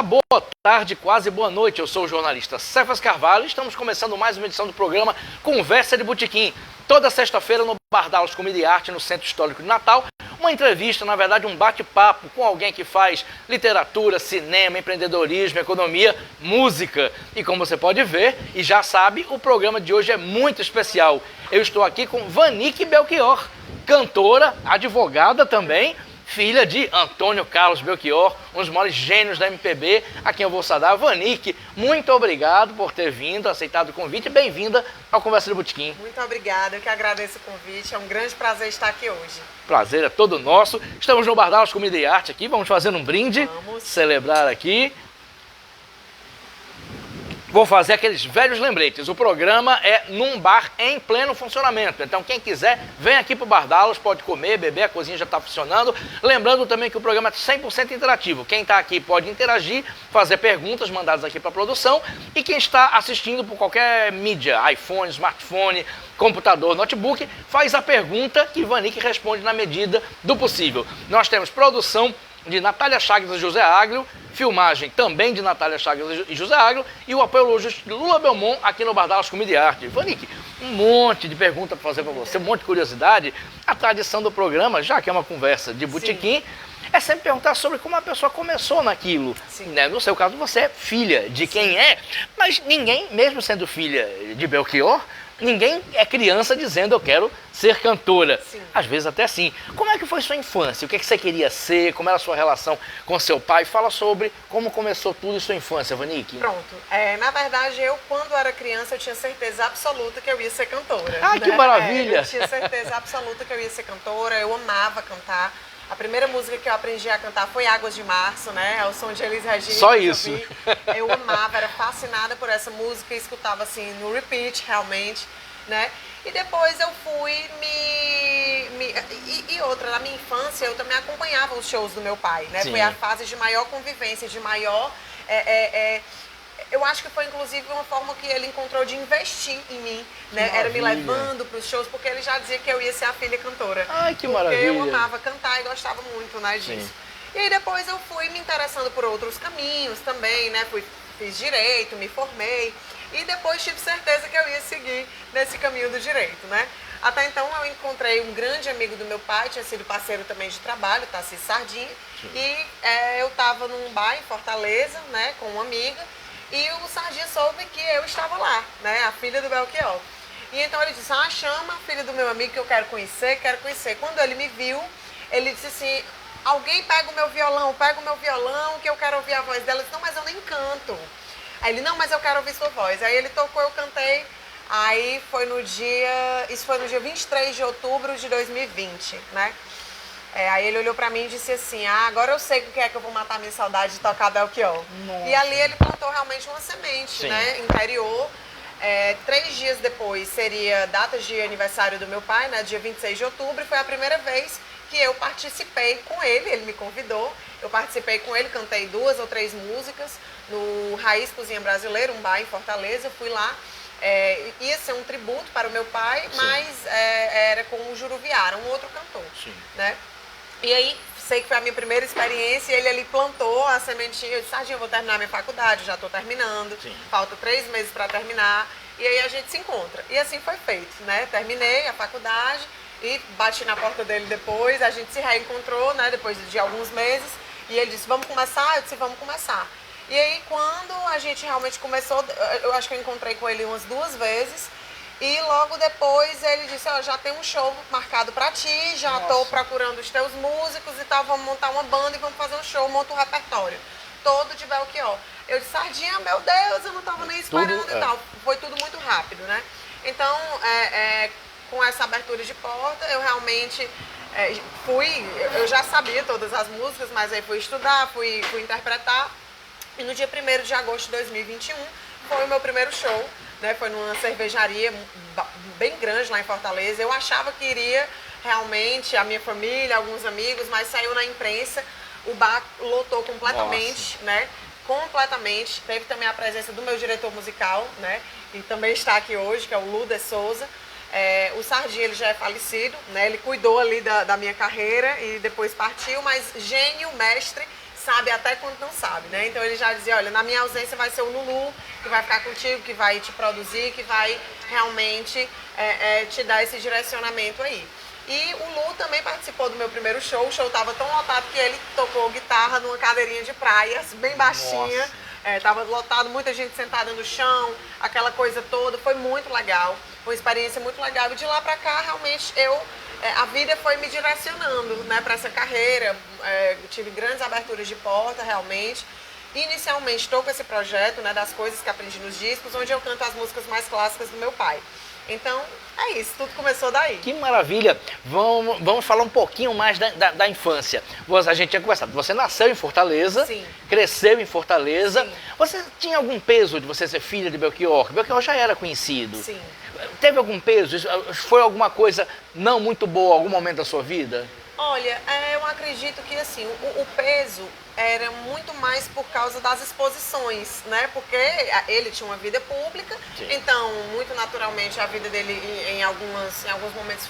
boa tarde, quase boa noite. Eu sou o jornalista Cefas Carvalho e estamos começando mais uma edição do programa Conversa de Botequim. Toda sexta-feira no Bar Dallas Comida e Arte, no Centro Histórico de Natal, uma entrevista, na verdade um bate-papo com alguém que faz literatura, cinema, empreendedorismo, economia, música. E como você pode ver e já sabe, o programa de hoje é muito especial. Eu estou aqui com Vanique Belchior, cantora, advogada também, filha de Antônio Carlos Belchior, um dos maiores gênios da MPB, a quem eu vou saudar. Vanique, muito obrigado por ter vindo, aceitado o convite. Bem-vinda ao Conversa de Botequim. Muito obrigada, eu que agradeço o convite. É um grande prazer estar aqui hoje. Prazer é todo nosso. Estamos no Bar Dallas Comida e Arte aqui, vamos fazer um brinde, celebrar aqui. Vou fazer aqueles velhos lembretes. O programa é num bar em pleno funcionamento. Então, quem quiser, vem aqui pro Bar Dallas, pode comer, beber, a cozinha já está funcionando. Lembrando também que o programa é 100% interativo. Quem está aqui pode interagir, fazer perguntas mandadas aqui para a produção. E quem está assistindo por qualquer mídia, iPhone, smartphone, computador, notebook, faz a pergunta que Vanique responde na medida do possível. Nós temos produção de Natália Chagas e José Aglio, filmagem também de Natália Chagas e José Aglio e o apoio logístico de Lula Belmont aqui no Bar Dallas Comida e Arte. Vanique, um monte de pergunta para fazer para você, um monte de curiosidade. A tradição do programa, já que é uma conversa de botequim, é sempre perguntar sobre como a pessoa começou naquilo. Né? No seu caso, você é filha de quem é, mas ninguém, mesmo sendo filha de Belchior, ninguém é criança dizendo eu quero ser cantora. Às vezes até assim. Como é que foi sua infância? O que você queria ser? Como era a sua relação com seu pai? Fala sobre como começou tudo em sua infância, Vanique. Pronto. Na verdade, eu quando era criança, eu tinha certeza absoluta que eu ia ser cantora. Ah, que maravilha! Eu tinha certeza absoluta que eu ia ser cantora, eu amava cantar. A primeira música que eu aprendi a cantar foi Águas de Março, né? Ao som de Elis Regina. Só isso. Eu amava, era fascinada por essa música, escutava assim no repeat, realmente, né? E depois eu fui E outra, na minha infância eu também acompanhava os shows do meu pai, né? Foi a fase de maior convivência, de maior... Eu acho que foi, inclusive, uma forma que ele encontrou de investir em mim, né? Era me levando para os shows, porque ele já dizia que eu ia ser a filha cantora. Ai, que maravilha! Porque eu amava cantar e gostava muito, né, disso. E aí depois eu fui me interessando por outros caminhos também, né? Fiz direito, me formei. E depois tive certeza que eu ia seguir nesse caminho do direito, né? Até então eu encontrei um grande amigo do meu pai, tinha sido parceiro também de trabalho, Tarcísio Sardinha. E eu estava num bar em Fortaleza, né, com uma amiga. E o Sardinha soube que eu estava lá, né, a filha do Belchior. E então ele disse, chama a filha do meu amigo que eu quero conhecer, Quando ele me viu, ele disse assim, alguém pega o meu violão, que eu quero ouvir a voz dela. Eu disse, não, mas eu nem canto. Aí ele, não, mas eu quero ouvir sua voz. Aí ele tocou, eu cantei. Aí isso foi no dia 23 de outubro de 2020, né? Aí ele olhou pra mim e disse assim, agora eu sei o que é que eu vou matar minha saudade de tocar Belchior. E ali ele plantou realmente uma semente, né, interior. 3 dias depois seria data de aniversário do meu pai, né, dia 26 de outubro, e foi a primeira vez que eu participei com ele me convidou, eu participei com ele, cantei 2 ou 3 músicas no Raiz Cozinha Brasileira, um bar em Fortaleza, fui lá. Ia ser um tributo para o meu pai, mas era com o Juruviara, um outro cantor, né? E aí, sei que foi a minha primeira experiência, e ele ali plantou a sementinha. Eu disse, Sardinha, eu vou terminar minha faculdade, já estou terminando, falta 3 meses para terminar, e aí a gente se encontra. E assim foi feito, né? Terminei a faculdade e bati na porta dele depois, a gente se reencontrou, né, depois de alguns meses, e ele disse, vamos começar? Eu disse, vamos começar. E aí, quando a gente realmente começou, eu acho que eu encontrei com ele umas 2 vezes, e logo depois ele disse, já tem um show marcado pra ti, já tô procurando os teus músicos e tal, vamos montar uma banda e vamos fazer um show, monta um repertório todo de Belchior. Eu disse, Sardinha, meu Deus, eu não tava nem esperando e tal. Foi tudo muito rápido, né? Então, com essa abertura de porta, eu realmente eu já sabia todas as músicas, mas aí fui estudar, fui interpretar. E no dia 1º de agosto de 2021 foi o meu primeiro show, né? Foi numa cervejaria bem grande lá em Fortaleza. Eu achava que iria realmente a minha família, alguns amigos, mas saiu na imprensa, o bar lotou completamente, né? Completamente. Teve também a presença do meu diretor musical, né? E também está aqui hoje, que é o Lu Souza. O Sardinha, ele já é falecido, né? Ele cuidou ali da minha carreira e depois partiu, mas gênio, mestre, sabe até quando não sabe, né? Então ele já dizia, olha, na minha ausência vai ser o Lulu que vai ficar contigo, que vai te produzir, que vai realmente te dar esse direcionamento aí. E o Lu também participou do meu primeiro show. O show estava tão lotado que ele tocou guitarra numa cadeirinha de praia, bem baixinha. Tava lotado, muita gente sentada no chão, aquela coisa toda. Foi muito legal, foi uma experiência muito legal. E de lá pra cá, realmente, a vida foi me direcionando, né, para essa carreira. Tive grandes aberturas de porta, realmente. Inicialmente, estou com esse projeto, né, das coisas que aprendi nos discos, onde eu canto as músicas mais clássicas do meu pai. Então, é isso, tudo começou daí. Que maravilha! Vamos falar um pouquinho mais da infância. A gente tinha conversado, você nasceu em Fortaleza, Sim. Cresceu em Fortaleza. Sim. Você tinha algum peso de você ser filha de Belchior? Belchior já era conhecido. Sim. Teve algum peso? Foi alguma coisa não muito boa em algum momento da sua vida? Olha, eu acredito que assim, o peso era muito mais por causa das exposições, né? Porque ele tinha uma vida pública, Sim. então, muito naturalmente, a vida dele em alguns momentos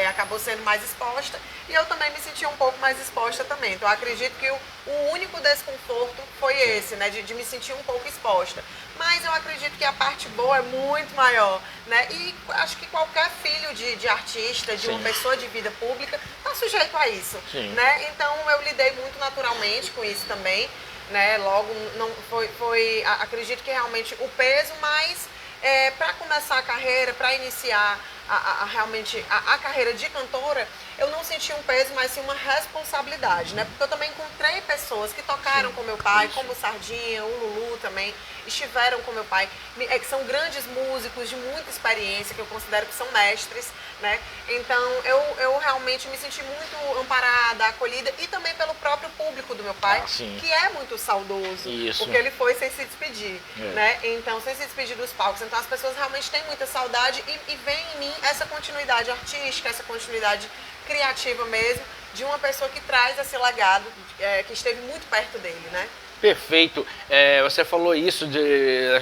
acabou sendo mais exposta, e eu também me senti um pouco mais exposta também. Então, eu acredito que o único desconforto foi esse, né? De me sentir um pouco exposta. Mas eu acredito que a parte boa é muito maior, né? E acho que qualquer filho de artista, de Sim. uma pessoa de vida pública, está sujeito a isso, Sim. né? Então eu lidei muito naturalmente com isso também, né? Logo, não acredito que realmente o peso, mas para começar a carreira, para iniciar realmente a carreira de cantora, eu não senti um peso, mas sim uma responsabilidade, né? Porque eu também encontrei pessoas que tocaram Sim, com meu pai, isso. como o Sardinha, o Lulu também, estiveram com meu pai, que são grandes músicos de muita experiência, que eu considero que são mestres, né? Então eu realmente me senti muito amparada, acolhida, e também pelo próprio público do meu pai, sim. que é muito saudoso, Isso. porque ele foi sem se despedir, É. né? Então, sem se despedir dos palcos. Então as pessoas realmente têm muita saudade e veem em mim essa continuidade artística, essa continuidade criativa mesmo, de uma pessoa que traz esse legado, que esteve muito perto dele, né? Perfeito. Você falou isso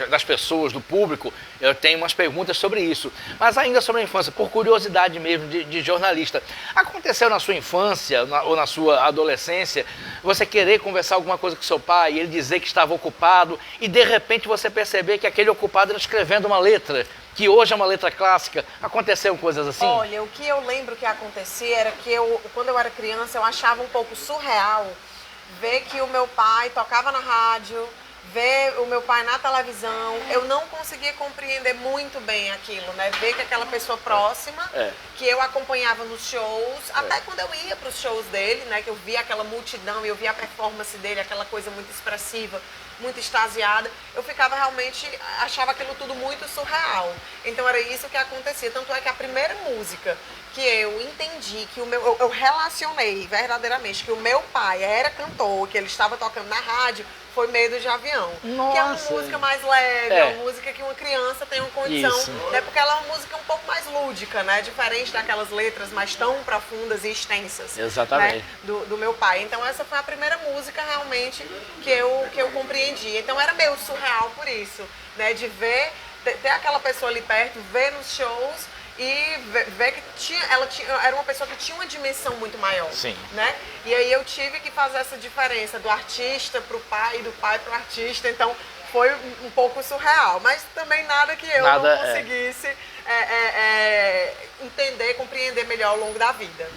das pessoas, do público. Eu tenho umas perguntas sobre isso. Mas ainda sobre a infância, por curiosidade mesmo de jornalista. Aconteceu na sua infância ou na sua adolescência, você querer conversar alguma coisa com seu pai e ele dizer que estava ocupado e de repente você perceber que aquele ocupado era escrevendo uma letra, que hoje é uma letra clássica? Aconteceram coisas assim? Olha, o que eu lembro que acontecia era que quando eu era criança, eu achava um pouco surreal ver que o meu pai tocava na rádio, ver o meu pai na televisão. Eu não conseguia compreender muito bem aquilo, né? Ver que aquela pessoa próxima, que eu acompanhava nos shows, até quando eu ia para os shows dele, né? Que eu via aquela multidão e eu via a performance dele, aquela coisa muito expressiva, muito extasiada, eu ficava realmente, achava aquilo tudo muito surreal. Então era isso que acontecia. Tanto é que a primeira música que eu entendi, que eu relacionei verdadeiramente que o meu pai era cantor, que ele estava tocando na rádio, foi Medo de Avião. Nossa. Que é uma música mais leve, é uma música que uma criança tem uma condição, Isso. né? Porque ela é uma música um pouco mais lúdica, né? Diferente daquelas letras mais tão profundas e extensas. Exatamente. Né? Do meu pai. Então essa foi a primeira música realmente que eu compreendi. Então era meio surreal por isso, né? De ver, ter aquela pessoa ali perto, ver nos shows e ver que ela era uma pessoa que tinha uma dimensão muito maior. Sim. Né? E aí eu tive que fazer essa diferença do artista para o pai e do pai para o artista. Então foi um pouco surreal, mas também nada que eu não conseguisse entender, compreender melhor ao longo da vida.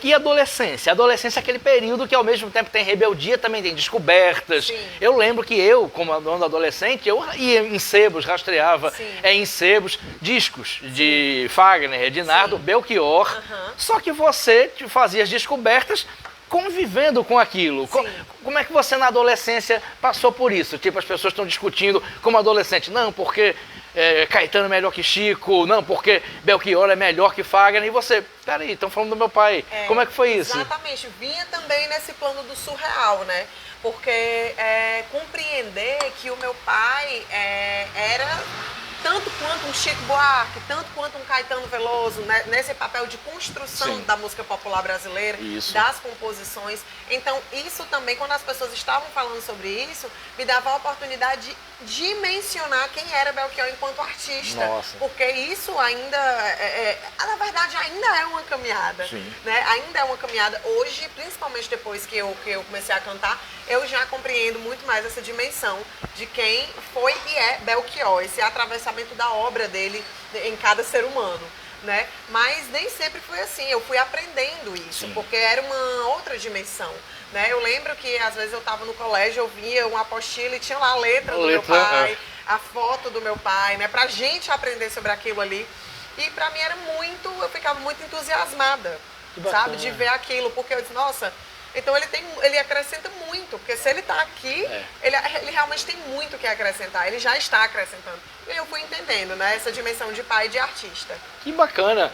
E adolescência? Adolescência é aquele período que ao mesmo tempo tem rebeldia, também tem descobertas. Sim. Eu lembro que eu, como adolescente, eu ia em sebos, rastreava em sebos discos de Fagner, Ednardo, Belchior. Só que você fazia as descobertas convivendo com aquilo. Como é que você na adolescência passou por isso? Tipo, as pessoas estão discutindo como adolescente, não, porque Caetano é melhor que Chico, não, porque Belchior é melhor que Fagner, e você, peraí, estão falando do meu pai. Como é que foi isso? Exatamente, vinha também nesse plano do surreal, né? Porque compreender que o meu pai era tanto quanto um Chico Buarque, tanto quanto um Caetano Veloso, né, nesse papel de construção da música popular brasileira, das composições. Então, isso também, quando as pessoas estavam falando sobre isso, me dava a oportunidade de dimensionar quem era Belchior enquanto artista. Nossa. Porque isso ainda, na verdade, ainda é uma caminhada. Né? Ainda é uma caminhada. Hoje, principalmente depois que eu comecei a cantar, eu já compreendo muito mais essa dimensão de quem foi e é Belchior, esse atravessamento da obra dele em cada ser humano. Né? Mas nem sempre foi assim, eu fui aprendendo isso, porque era uma outra dimensão. Né? Eu lembro que às vezes eu estava no colégio, eu via uma apostila e tinha lá a letra do meu pai, a foto do meu pai, né? Pra gente aprender sobre aquilo ali. E pra mim era muito, eu ficava muito entusiasmada, sabe, de ver aquilo, porque eu disse, nossa, então ele acrescenta muito, porque se ele está aqui, ele realmente tem muito que acrescentar, ele já está acrescentando. E eu fui entendendo, né, essa dimensão de pai e de artista. Que bacana.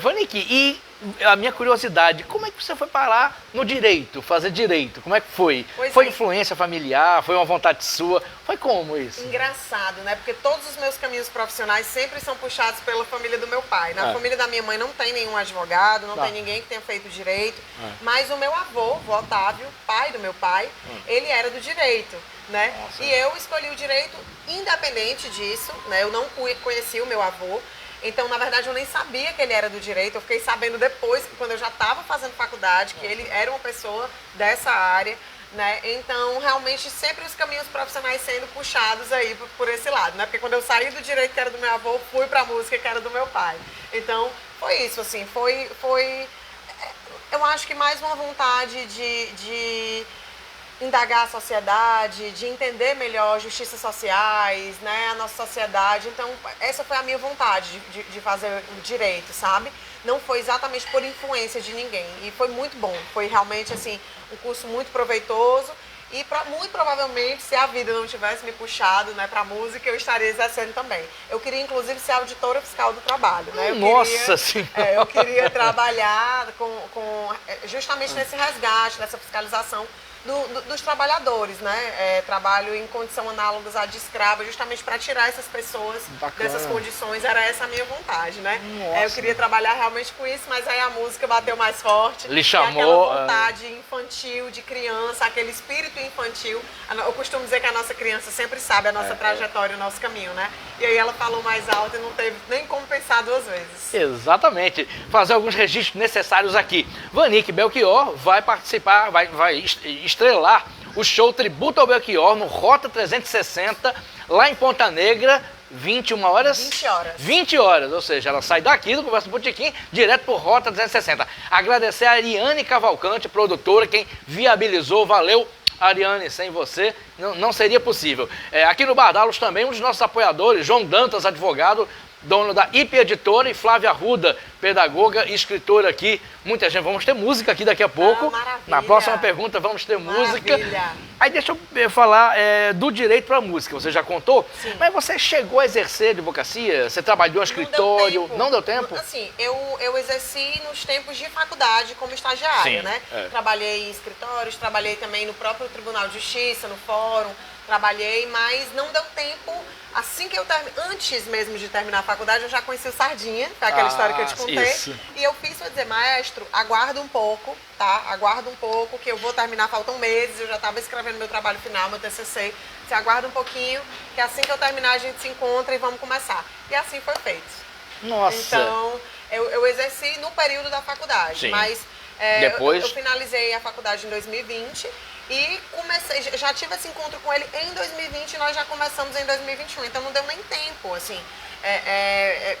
Vanik, e a minha curiosidade, como é que você foi parar no direito, fazer direito? Como é que foi? Foi influência familiar? Foi uma vontade sua? Foi como isso? Engraçado, né? Porque todos os meus caminhos profissionais sempre são puxados pela família do meu pai. Na família da minha mãe não tem nenhum advogado, não tem ninguém que tenha feito direito. Mas o meu avô, o Otávio, pai do meu pai, ele era do direito, né? Nossa. E eu escolhi o direito independente disso, né? Eu não conheci o meu avô. Então, na verdade, eu nem sabia que ele era do direito. Eu fiquei sabendo depois, quando eu já estava fazendo faculdade, que ele era uma pessoa dessa área, né? Então, realmente, sempre os caminhos profissionais sendo puxados aí por esse lado, né? Porque quando eu saí do direito, que era do meu avô, fui para a música, que era do meu pai. Então, foi isso, assim, eu acho que mais uma vontade de indagar a sociedade, de entender melhor justiças sociais, né, a nossa sociedade. Então, essa foi a minha vontade de fazer o direito, sabe? Não foi exatamente por influência de ninguém. E foi muito bom. Foi realmente, assim, um curso muito proveitoso. E muito provavelmente, se a vida não tivesse me puxado, né, para música, eu estaria exercendo também. Eu queria, inclusive, ser auditora fiscal do trabalho. Né? Nossa Senhora! Eu queria trabalhar justamente nesse resgate, nessa fiscalização dos trabalhadores, né? Trabalho em condição análogas à de escrava, justamente para tirar essas pessoas dessas condições. Era essa a minha vontade, né? Eu queria trabalhar realmente com isso, mas aí a música bateu mais forte. Lhe chamou. Aquela vontade infantil, de criança, aquele espírito infantil. Eu costumo dizer que a nossa criança sempre sabe a nossa trajetória, o nosso caminho, né? E aí ela falou mais alto e não teve nem como pensar duas vezes. Exatamente. Fazer alguns registros necessários aqui. Vanik Belchior vai participar, vai estrelar o show Tributo ao Belchior no Rota 360, lá em Ponta Negra, 21 horas? 20 horas. 20 horas, ou seja, ela sai daqui do Conversa do Botequim, direto pro Rota 360. Agradecer a Ariane Cavalcante, produtora, quem viabilizou, valeu. Ariane, sem você não seria possível. Aqui no Bardalos também, um dos nossos apoiadores, João Dantas, advogado, dono da IP Editora, e Flávia Arruda, pedagoga e escritora aqui. Muita gente, vamos ter música aqui daqui a pouco. Na próxima pergunta vamos ter música. Aí deixa eu falar do direito para a música, você já contou? Sim. Mas você chegou a exercer advocacia? Você trabalhou no escritório? Não deu tempo? Assim, eu exerci nos tempos de faculdade como estagiária, né? Trabalhei em escritórios, trabalhei também no próprio Tribunal de Justiça, no Fórum, trabalhei, mas não deu tempo. Assim que antes mesmo de terminar a faculdade, eu já conheci o Sardinha, que é aquela história que eu te contei. Isso. E eu fiz para dizer, maestro, aguarda um pouco, tá? Aguarda um pouco, que eu vou terminar, faltam meses, eu já estava escrevendo meu trabalho final, meu TCC. Você aguarda um pouquinho, que assim que eu terminar a gente se encontra e vamos começar. E assim foi feito. Nossa! Então, eu exerci no período da faculdade, Sim. mas depois... eu finalizei a faculdade em 2020 e já tive esse encontro com ele em 2020 e nós já começamos em 2021, então não deu nem tempo, assim,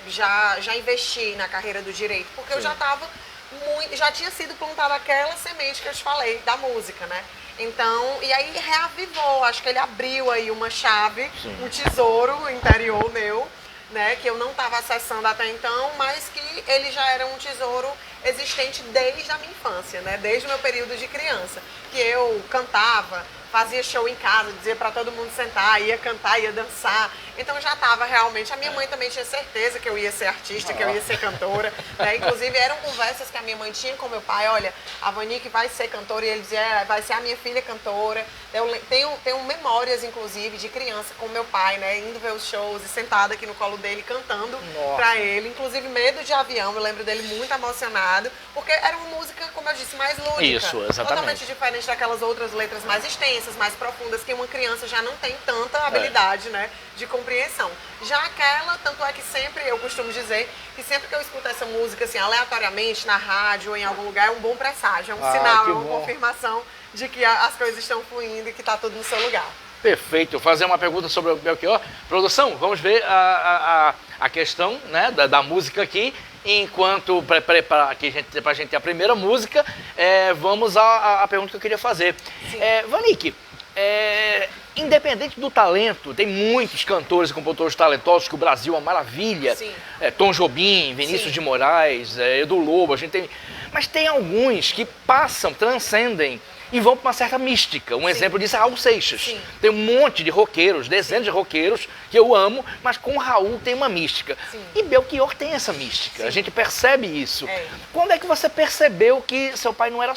já investi na carreira do direito, porque eu já tinha sido plantada aquela semente que eu te falei, da música, né? Então, e aí reavivou, acho que ele abriu aí uma chave, um tesouro interior meu, né, que eu não estava acessando até então, mas que ele já era um tesouro existente desde a minha infância, né, desde o meu período de criança, que eu cantava, fazia show em casa, dizia para todo mundo sentar, ia cantar, ia dançar. Então já estava realmente. A minha mãe também tinha certeza que eu ia ser artista, que eu ia ser cantora. Né? Inclusive eram conversas que a minha mãe tinha com meu pai. Olha, a Vanique vai ser cantora, e ele dizia, vai ser a minha filha cantora. Eu tenho memórias, inclusive, de criança com meu pai, né? Indo ver os shows e sentada aqui no colo dele, cantando para ele. Inclusive Medo de Avião, eu lembro dele muito emocionado, porque era uma música, como eu disse, mais lúdica. Isso, exatamente. Totalmente diferente daquelas outras letras mais extensas, mais profundas, que uma criança já não tem tanta habilidade, né, de compreensão. Já aquela, tanto é que sempre, eu costumo dizer, que sempre que eu escuto essa música, assim, aleatoriamente, na rádio ou em algum lugar, é um bom presságio, é um sinal, é uma confirmação de que as coisas estão fluindo e que está tudo no seu lugar. Perfeito. Fazer uma pergunta sobre o Belchior. Produção, vamos ver a questão, né, da música aqui. Enquanto para a gente ter a primeira música, vamos à pergunta que eu queria fazer. Vanique, independente do talento, tem muitos cantores e compositores talentosos, que o Brasil é uma maravilha. Tom Jobim, Vinícius de Moraes, Edu Lobo, a gente tem... Mas tem alguns que passam, transcendem e vão para uma certa mística. Um exemplo disso é Raul Seixas. Tem um monte de roqueiros, dezenas de roqueiros que eu amo, mas com o Raul tem uma mística. E Belchior tem essa mística, a gente percebe isso. Quando é que você percebeu que seu pai não era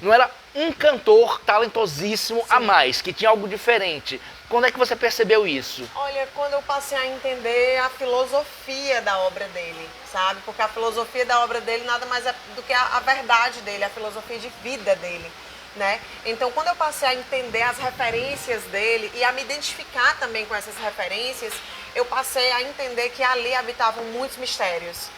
não era um cantor talentosíssimo a mais, que tinha algo diferente? Quando é que você percebeu isso? Olha, quando eu passei a entender a filosofia da obra dele, sabe? Porque a filosofia da obra dele nada mais é do que a verdade dele, a filosofia de vida dele, né? Então, quando eu passei a entender as referências dele e a me identificar também com essas referências, eu passei a entender que ali habitavam muitos mistérios.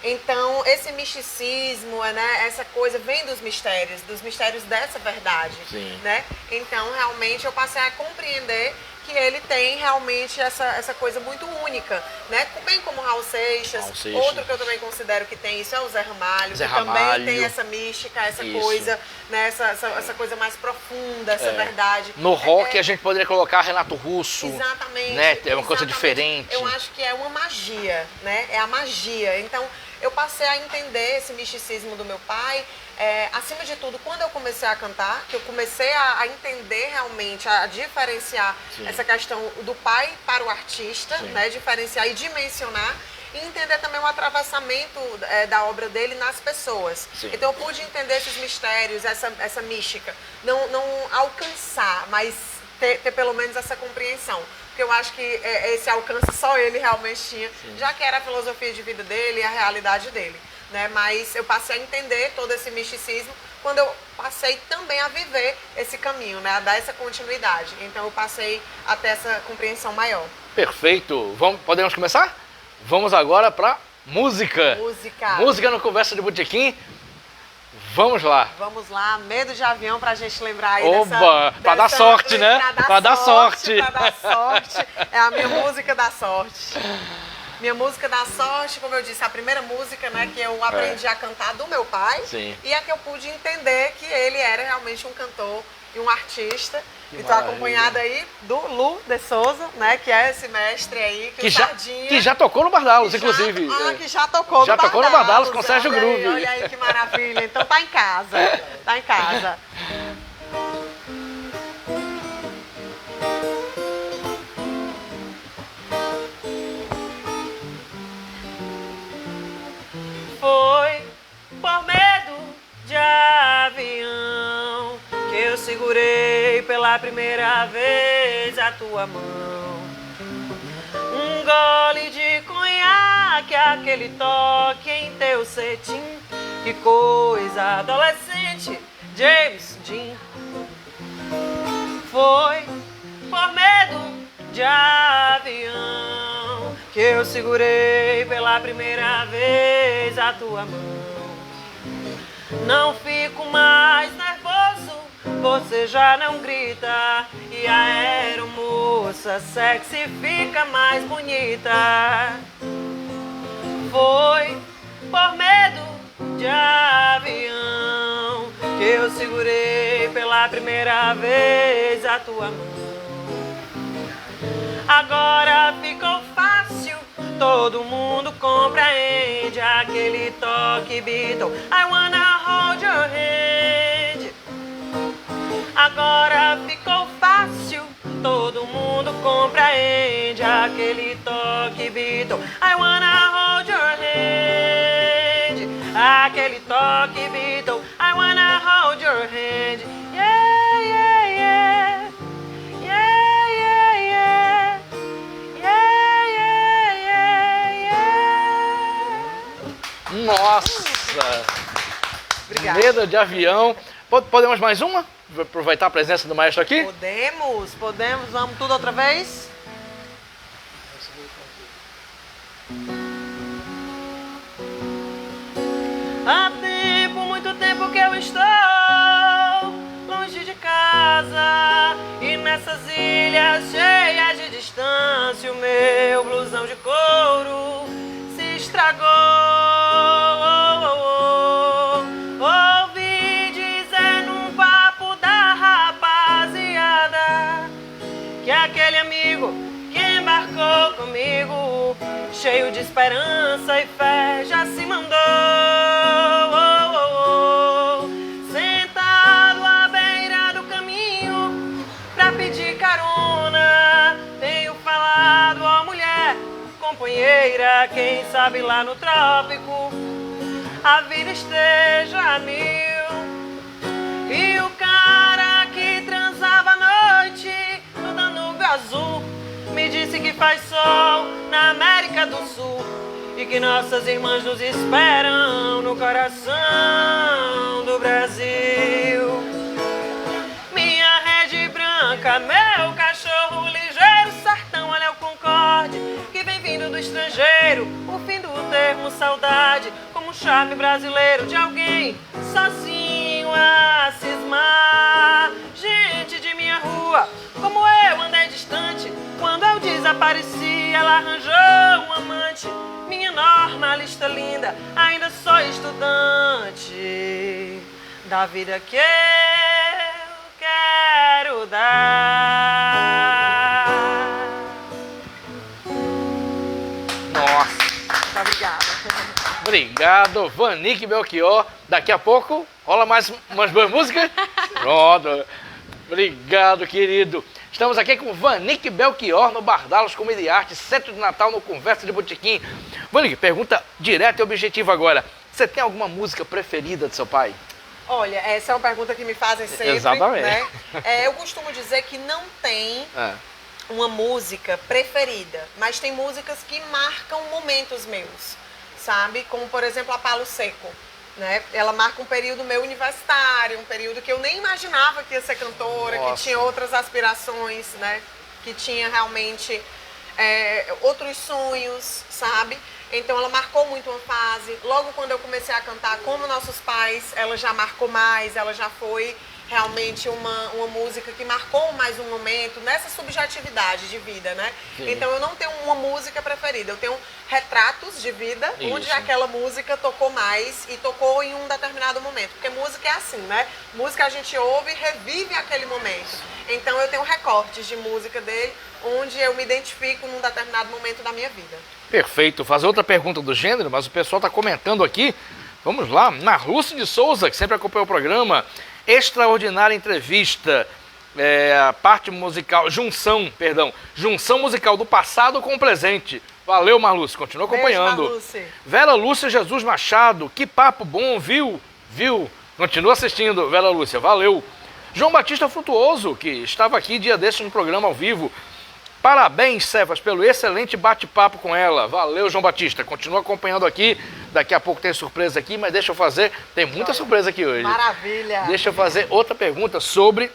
Então, esse misticismo, né, essa coisa vem dos mistérios dessa verdade, né? Então, realmente, eu passei a compreender que ele tem realmente essa coisa muito única, né? Bem como Raul Seixas, outro que eu também considero que tem isso é o Zé Ramalho, que também tem essa mística, essa coisa, né? Essa coisa mais profunda, essa verdade. No rock a gente poderia colocar Renato Russo. Exatamente. Né? É uma coisa diferente. Eu acho que é uma magia, né? É a magia. Então, eu passei a entender esse misticismo do meu pai, acima de tudo, quando eu comecei a cantar, que eu comecei a entender realmente, a diferenciar essa questão do pai para o artista, né, diferenciar e dimensionar, e entender também o atravessamento da obra dele nas pessoas. Então eu pude entender esses mistérios, essa mística, não alcançar, mas ter pelo menos essa compreensão. Porque eu acho que esse alcance só ele realmente tinha, já que era a filosofia de vida dele e a realidade dele. Né? Mas eu passei a entender todo esse misticismo quando eu passei também a viver esse caminho, né? A dar essa continuidade. Então eu passei a ter essa compreensão maior. Perfeito. Podemos começar? Vamos agora para música. Música no Conversa de Botequim. Vamos lá. Vamos lá, Medo de Avião, pra gente lembrar aí pra dar sorte, né? Pra dar sorte. É a minha música da sorte. Minha música da sorte, como eu disse, a primeira música, né, que eu aprendi a cantar do meu pai. E a que eu pude entender que ele era realmente um cantor e um artista. E estou acompanhada aí do Lu de Souza, né, que é esse mestre aí, que já tocou no Bardalos, inclusive. Que já tocou no Bardalos com o Sérgio Groove. Olha aí que maravilha. Então tá em casa, tá em casa. Foi por medo de avião que eu segurei pela primeira vez a tua mão. Um gole de conhaque, aquele toque em teu cetim. Que coisa adolescente, James Dean. Foi por medo de avião que eu segurei pela primeira vez a tua mão. Não fico mais nervoso, você já não grita, e a aeromoça sexy fica mais bonita. Foi por medo de avião que eu segurei pela primeira vez a tua mão. Agora ficou fácil, todo mundo compreende aquele toque Beatle, I wanna hold your hand. agora ficou fácil, todo mundo compreende aquele toque Beatle. I wanna hold your hand, aquele toque Beatle. I wanna hold your hand, yeah, yeah, yeah, yeah, yeah, yeah, yeah, yeah, yeah. Nossa! Obrigada. Medo de avião. Podemos mais uma? Vou aproveitar a presença do maestro aqui? Podemos. Vamos tudo outra vez? Há tempo, muito tempo que eu estou longe de casa, e nessas ilhas cheias de distância o meu blusão de couro se estragou. Ouvi dizer num papo da rapaziada que aquele amigo que embarcou comigo, cheio de esperança e fé, já se mandou. Sentado à beira do caminho pra pedir carona, tenho falado, ó mulher companheira, quem sabe lá no trópico a vida esteja a mil. E o cara que transava à noite no Danúbio Azul me disse que faz sol na América do Sul e que nossas irmãs nos esperam no coração do Brasil. Minha rede branca, meu cachorro ligeiro, sertão, olha o Concorde que vem vindo do estrangeiro. O fim do termo saudade, como um charme brasileiro de alguém sozinho a cismar. Gente de minha rua, como eu andei distante, quando eu desapareci ela arranjou um amante. Minha normalista linda, ainda sou estudante da vida que eu quero dar. Nossa! Obrigada. Obrigado, Vanique Belchior. Daqui a pouco rola mais umas boas músicas? Pronto. Obrigado, querido. Estamos aqui com Vanique Belchior no Bardalos Comida e Arte, Centro de Natal, no Conversa de Botequim. Vanique, pergunta direta e objetiva agora. Você tem alguma música preferida do seu pai? Olha, essa é uma pergunta que me fazem sempre. Exatamente. Né? Eu costumo dizer que não tem uma música preferida, mas tem músicas que marcam momentos meus, sabe? Como, por exemplo, a Palo Seco. Né? Ela marca um período meu universitário, um período que eu nem imaginava que ia ser cantora, Nossa. que tinha outras aspirações, né? Que tinha realmente outros sonhos, sabe? Então ela marcou muito uma fase. Logo quando eu comecei a cantar como nossos pais, ela já marcou mais, ela já foi realmente uma música que marcou mais um momento nessa subjetividade de vida, né? Sim. Então eu não tenho uma música preferida, eu tenho retratos de vida onde Isso. aquela música tocou mais e tocou em um determinado momento. Porque música é assim, né? Música a gente ouve e revive aquele momento. Então eu tenho recortes de música dele onde eu me identifico num determinado momento da minha vida. Perfeito. Fazer outra pergunta do gênero, mas o pessoal está comentando aqui. Vamos lá. Marluce de Souza, que sempre acompanha o programa. Extraordinária entrevista. A parte musical, junção musical do passado com o presente. Valeu, Marluce, continua acompanhando. Beijo, Marluce. Vera Lúcia Jesus Machado, que papo bom, viu? Continua assistindo, Vera Lúcia, valeu. João Batista Frutuoso, que estava aqui dia desses no programa ao vivo. Parabéns, Cefas, pelo excelente bate-papo com ela. Valeu, João Batista. Continua acompanhando aqui. Daqui a pouco tem surpresa aqui, mas deixa eu fazer... Tem muita surpresa aqui hoje. Maravilha. Deixa eu fazer outra pergunta sobre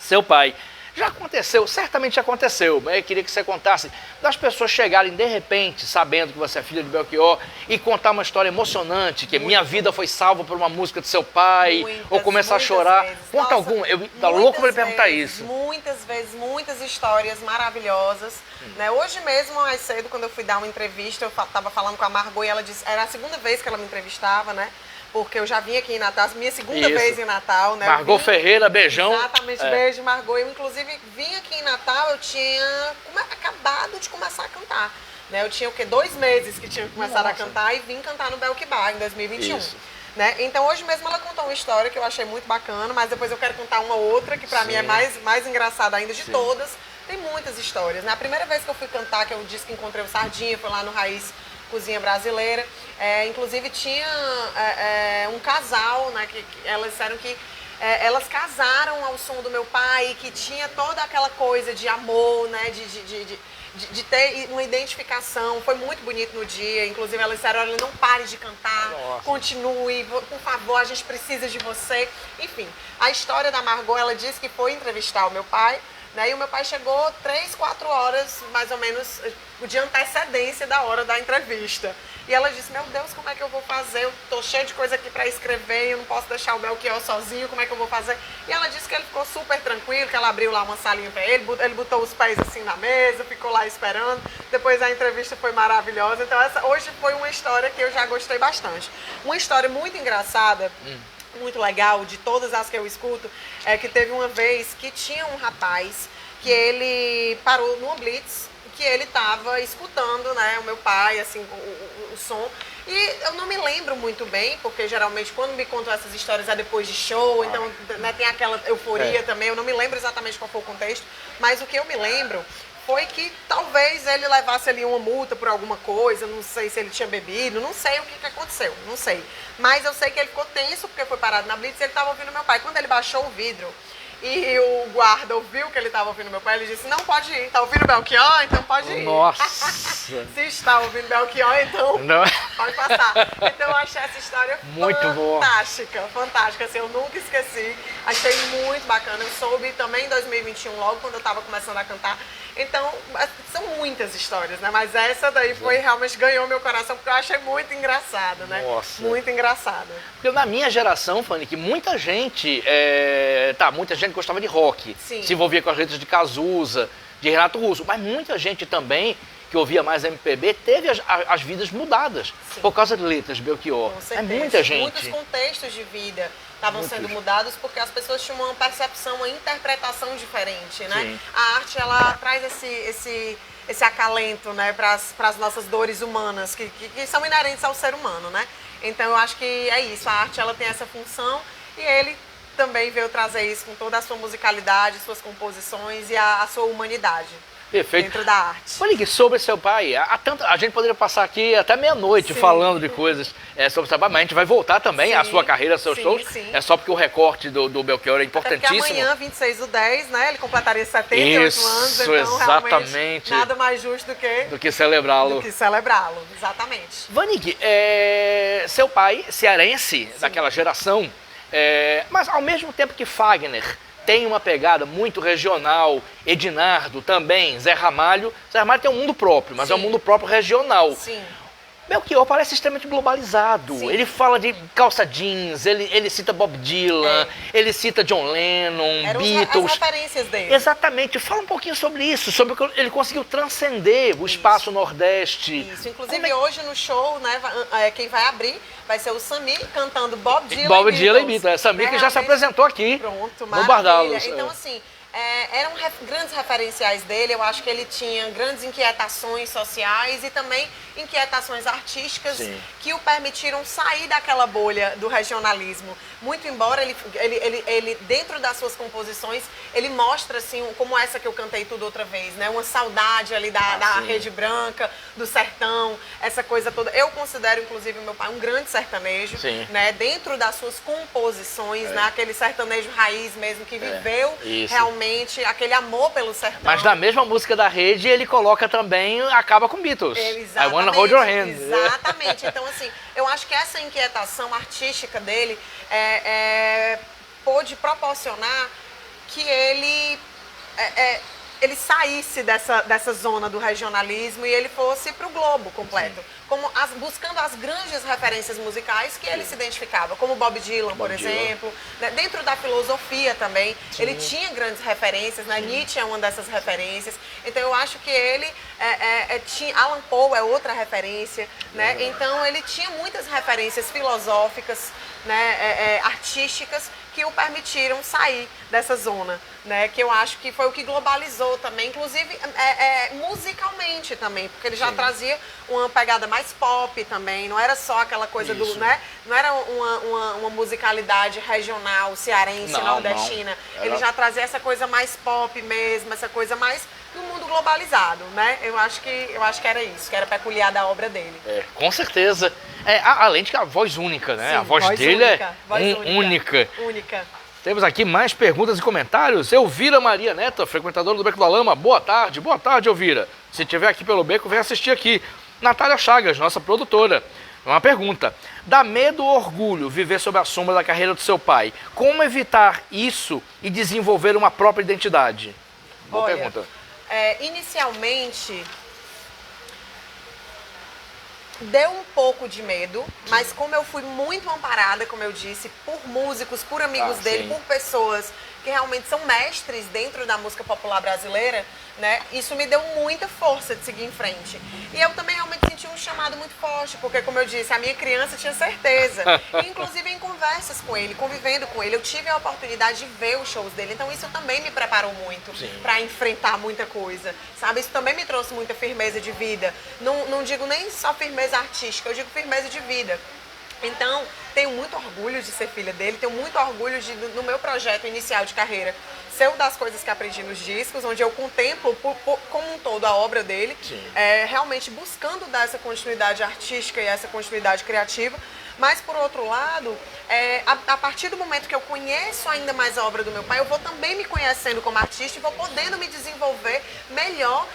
seu pai. Já aconteceu, certamente já aconteceu, mas eu queria que você contasse das pessoas chegarem de repente, sabendo que você é filha de Belchior, e contar uma história emocionante, que minha vida foi salva por uma música do seu pai, ou começar a chorar. Vezes. Conta alguma, eu tá louco para ele perguntar isso. Muitas vezes, muitas histórias maravilhosas. Né? Hoje mesmo, mais cedo, quando eu fui dar uma entrevista, eu estava falando com a Margot e ela disse, era a segunda vez que ela me entrevistava, né? Porque eu já vim aqui em Natal, minha segunda vez em Natal, né? Margot Ferreira, beijão. Exatamente, beijo, Margot. Eu, inclusive, vim aqui em Natal, eu tinha acabado de começar a cantar. Né? Eu tinha, 2 meses que tinha começado a cantar e vim cantar no Belchior Bar em 2021. Isso. né? Então hoje mesmo ela contou uma história que eu achei muito bacana, mas depois eu quero contar uma outra que pra mim é mais engraçada ainda de todas. Tem muitas histórias, né? A primeira vez que eu fui cantar, que eu disse que encontrei o Sardinha, foi lá no Raiz Cozinha Brasileira. Inclusive tinha um casal, né? Que elas disseram que elas casaram ao som do meu pai, que tinha toda aquela coisa de amor, né? De ter uma identificação. Foi muito bonito no dia. Inclusive elas disseram, olha, não pare de cantar, continue, por favor, a gente precisa de você. Enfim, a história da Margot, ela disse que foi entrevistar o meu pai, né? E o meu pai chegou 3, 4 horas, mais ou menos, de antecedência da hora da entrevista. E ela disse, meu Deus, como é que eu vou fazer? Eu tô cheia de coisa aqui para escrever, eu não posso deixar o Belchior sozinho, como é que eu vou fazer? E ela disse que ele ficou super tranquilo, que ela abriu lá uma salinha para ele botou os pés assim na mesa, ficou lá esperando. Depois a entrevista foi maravilhosa. Então hoje foi uma história que eu já gostei bastante. Uma história muito engraçada, muito legal, de todas as que eu escuto, é que teve uma vez que tinha um rapaz que ele parou numa blitz, que ele estava escutando, né, o meu pai, assim, o som. E eu não me lembro muito bem, porque geralmente quando me contam essas histórias é depois de show, então, né, tem aquela euforia também. Eu não me lembro exatamente qual foi o contexto, mas o que eu me lembro foi que talvez ele levasse ali uma multa por alguma coisa, não sei se ele tinha bebido, não sei o que aconteceu, não sei. Mas eu sei que ele ficou tenso porque foi parado na blitz e ele estava ouvindo meu pai. Quando ele baixou o vidro e o guarda ouviu que ele estava ouvindo meu pai, ele disse, não, pode ir, tá ouvindo Belchior? Então pode ir. Nossa! Se está ouvindo Belchior, então pode passar. Então eu achei essa história muito fantástica, fantástica, assim, eu nunca esqueci, achei muito bacana. Eu soube também em 2021, logo quando eu estava começando a cantar. Então, são muitas histórias, né? Mas essa daí foi, realmente ganhou meu coração, porque eu achei muito engraçada, né? Nossa. Muito engraçada. Porque na minha geração, Fanny, que muita gente, muita gente gostava de rock, Sim. se envolvia com as letras de Cazuza, de Renato Russo, mas muita gente também, que ouvia mais MPB, teve as vidas mudadas. Sim. Por causa de letras, Belchior. Com certeza. Muita gente. Muitos contextos de vida estavam sendo mudados porque as pessoas tinham uma percepção, uma interpretação diferente, né? Sim. A arte, ela traz esse acalento, né, para as nossas dores humanas, que são inerentes ao ser humano, né? Então eu acho que é isso, a arte, ela tem essa função e ele também veio trazer isso com toda a sua musicalidade, suas composições e a sua humanidade. Perfeito. Dentro da arte. Falei que sobre seu pai, a gente poderia passar aqui até meia-noite falando de coisas sobre seu pai, mas a gente vai voltar também à sua carreira, seus shows. Sim. É só porque o recorte do Belchior é importantíssimo. Até porque amanhã, 26/10, né, ele completaria 78 anos, então exatamente. nada mais justo do que celebrá-lo. Exatamente. Vanig, seu pai, cearense, daquela geração, mas ao mesmo tempo que Fagner tem uma pegada muito regional, Ednardo também, Zé Ramalho. Zé Ramalho tem um mundo próprio, mas é um mundo próprio regional. Sim. Belchior parece extremamente globalizado. Sim. Ele fala de calça jeans, ele cita Bob Dylan, ele cita John Lennon, Beatles. As referências dele. Exatamente. Fala um pouquinho sobre isso, sobre o que ele conseguiu transcender o espaço Nordeste. Isso. Inclusive hoje no show, né, quem vai abrir vai ser o Sami cantando Bob Dylan e Beatles. Sami que já se apresentou aqui no Bardalos. Então assim, eram grandes referenciais dele. Eu acho que ele tinha grandes inquietações sociais e também inquietações artísticas que o permitiram sair daquela bolha do regionalismo. Muito embora ele dentro das suas composições, ele mostra assim, como essa que eu cantei tudo outra vez, né? Uma saudade ali da Rede Branca, do sertão, essa coisa toda. Eu considero, inclusive, o meu pai um grande sertanejo, né? Dentro das suas composições, né? Aquele sertanejo raiz mesmo, que viveu realmente aquele amor pelo sertão. Mas na mesma música da Rede, ele coloca também, acaba com Beatles. Exatamente. I Wanna Hold Your Hand. Exatamente. Então, assim, eu acho que essa inquietação artística dele pôde proporcionar que ele saísse dessa zona do regionalismo e ele fosse para o globo completo. Como buscando as grandes referências musicais que ele se identificava, como Bob Dylan, por exemplo. Né? Dentro da filosofia também, ele tinha grandes referências, né? Nietzsche é uma dessas referências. Então eu acho que ele Alan Poe é outra referência, né? Então ele tinha muitas referências filosóficas, né? Artísticas, que o permitiram sair dessa zona, né? Que eu acho que foi o que globalizou também, inclusive musicalmente também, porque ele já trazia uma pegada mais pop também, não era só aquela coisa do, né? Não era uma musicalidade regional, cearense, nordestina. Ele já trazia essa coisa mais pop mesmo, essa coisa mais do mundo globalizado, né? Eu acho que era isso, que era peculiar da obra dele. Com certeza. Além de que a voz única, né? Sim, a voz dele única. Única. Temos aqui mais perguntas e comentários. Elvira Maria Neto, frequentadora do Beco da Lama. Boa tarde, Elvira. Se estiver aqui pelo Beco, vem assistir aqui. Natália Chagas, nossa produtora. Uma pergunta. Dá medo ou orgulho viver sob a sombra da carreira do seu pai? Como evitar isso e desenvolver uma própria identidade? Boa pergunta. Inicialmente, deu um pouco de medo, mas como eu fui muito amparada, como eu disse, por músicos, por amigos dele, por pessoas que realmente são mestres dentro da música popular brasileira, né? Isso me deu muita força de seguir em frente. E eu também realmente senti um chamado muito forte, porque, como eu disse, a minha criança tinha certeza. E, inclusive, em conversas com ele, convivendo com ele, eu tive a oportunidade de ver os shows dele. Então, isso também me preparou muito para enfrentar muita coisa, sabe? Isso também me trouxe muita firmeza de vida. Não digo nem só firmeza artística, eu digo firmeza de vida. Então, tenho muito orgulho de ser filha dele, tenho muito orgulho no meu projeto inicial de carreira ser uma das coisas que aprendi nos discos, onde eu contemplo como um todo a obra dele, realmente buscando dar essa continuidade artística e essa continuidade criativa. Mas, por outro lado, a partir do momento que eu conheço ainda mais a obra do meu pai, eu vou também me conhecendo como artista e vou podendo me desenvolver melhor